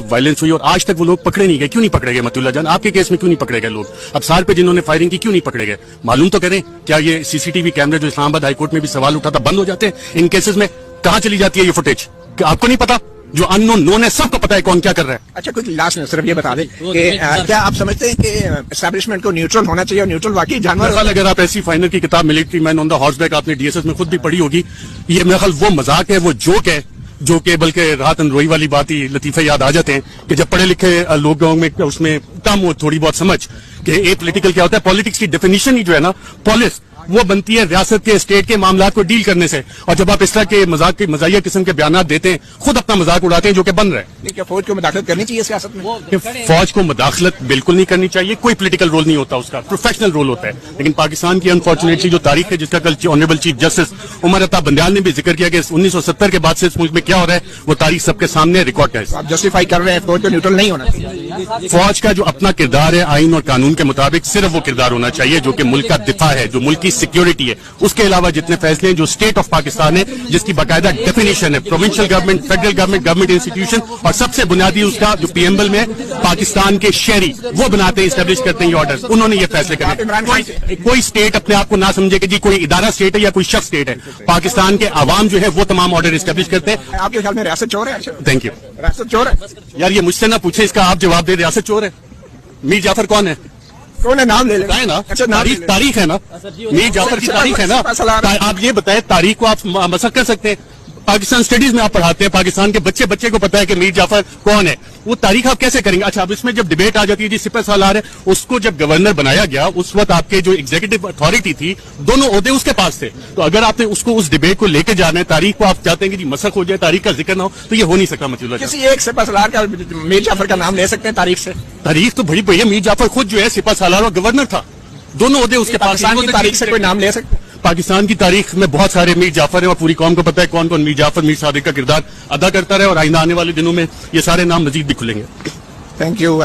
Violence हुई और आज तक वो लोग पकड़े नहीं गए। क्यों नहीं पकड़े गए मतीउल्लाह जान? आपके केस में क्यों नहीं पकड़े गए लोग? अब सार पे जिन्होंने फायरिंग की क्यों नहीं पकड़े गए? मालूम तो करें, क्या ये सीसीटीवी कैमरे जो इस्लामाबाद हाईकोर्ट में भी सवाल उठा था बंद हो जाते हैं? इन केसेस में कहाँ चली जाती है ये फुटेज? आपको नहीं पता? जो अननोन नोन है सबको पता है कौन क्या कर रहा है। अच्छा, कुछ लास्ट में सिर्फ ये बता दें कि क्या आप समझते हैं कि एस्टैब्लिशमेंट को न्यूट्रल होना चाहिए और न्यूट्रल वाकई जानवर? अगर आप ऐसी फाइनल की किताब military man on the horseback आपने डीएसएस में खुद भी पढ़ी होगी, ये मेरा ख्याल वो मजाक है, वो जोक है, जो कि बल्कि राहत अनरोई वाली बात ही लतीफे याद आ जाते हैं कि जब पढ़े लिखे लोगों में उसमें कम हो थोड़ी बहुत समझ कि ए पॉलिटिकल क्या होता है। पॉलिटिक्स की डेफिनेशन ही जो है ना, पॉलिस वो बनती है रियासत के स्टेट के मामलात को डील करने से। और जब आप इस तरह के मजाक के मजाहिया किस्म के बयान देते हैं, खुद अपना मजाक उड़ाते हैं जो कि बन रहा है। क्या फौज को मुदाखलत करनी चाहिए सियासत में? फौज को मुदाखलत बिल्कुल नहीं करनी चाहिए, कोई पॉलिटिकल रोल नहीं होता उसका, प्रोफेशनल रोल होता है। लेकिन पाकिस्तान की अनफॉर्चुनेटली जो तारीख है, जिसका कल honourable chief justice Umar Ata Bandial ने भी जिक्र किया कि 1970 के बाद से इस मुल्क में क्या हो रहा है, वो तारीख सबके सामने रिकॉर्ड है। आप जस्टिफाई कर रहे हैं फौज को न्यूट्रल नहीं होना चाहिए? फौज का जो अपना किरदार है आइन और कानून के मुताबिक सिर्फ वो किरदार होना चाहिए जो कि मुल्क का दिफा है, जो मुल्क की सिक्योरिटी है। उसके अलावा जितने फैसले हैं जो स्टेट ऑफ पाकिस्तान है, जिसकी बाकायदा डेफिनेशन है, provincial government, federal government, government institution, और सबसे बुनियादी उसका जो पीएमएल में पाकिस्तान के शहरी वो बनाते हैं, इस्टेब्लिश करते हैं ये ऑर्डर्स, उन्होंने ये फैसले करने। कोई स्टेट अपने आप को ना समझे कि जी कोई इदारा स्टेट है या कोई शख्स स्टेट है। पाकिस्तान के आवाम जो है वो तमाम ऑर्डर इस्टेब्लिश करते हैं। आपके ख्याल में रियासत चोर है? Thank you. रियासत चोर है? यार ये मुझसे ना पूछे, इसका आप जवाब दे। रियासत चोर है? मीर जाफर कौन है? कौन है? नाम ले लें ना। अच्छा, तारीख है ना, मीर जाफर की तारीख है ना। आप ये बताएं, तारीख को आप मसक कर सकते हैं? पाकिस्तान स्टडीज में आप पढ़ाते हैं, पाकिस्तान के बच्चे को पता है कि मीर जाफर कौन है, वो तारीख आप कैसे करेंगे? अच्छा, अब इसमें जब डिबेट आ जाती है जी सिपह सालार है, उसको जब गवर्नर बनाया गया उस वक्त आपके जो एग्जीक्यूटिव अथॉरिटी थी, दोनों ओहदे उसके पास थे। तो अगर आपने उसको उस डिबेट को लेके जाना है, तारीख को आप चाहते हैं कि जी मसक हो जाए, तारीख का जिक्र ना हो, तो ये हो नहीं सकता। मतलब किसी एक सिपह सालार का मीर जाफर का नाम ले सकते हैं तारीख से? तारीख तो बड़ी भैया, मीर जाफर खुद जो है सिपह सालार और गवर्नर था, दोनों ओहदे उसके पास। तारीख से कोई नाम ले सकते हैं? पाकिस्तान की तारीख में बहुत सारे मीर जाफर हैं और पूरी कौम को पता है कौन कौन मीर जाफर, मीर सादिक का किरदार अदा करता रहे, और आइंदा आने वाले दिनों में ये सारे नाम मजीद भी खुलेंगे। Thank you.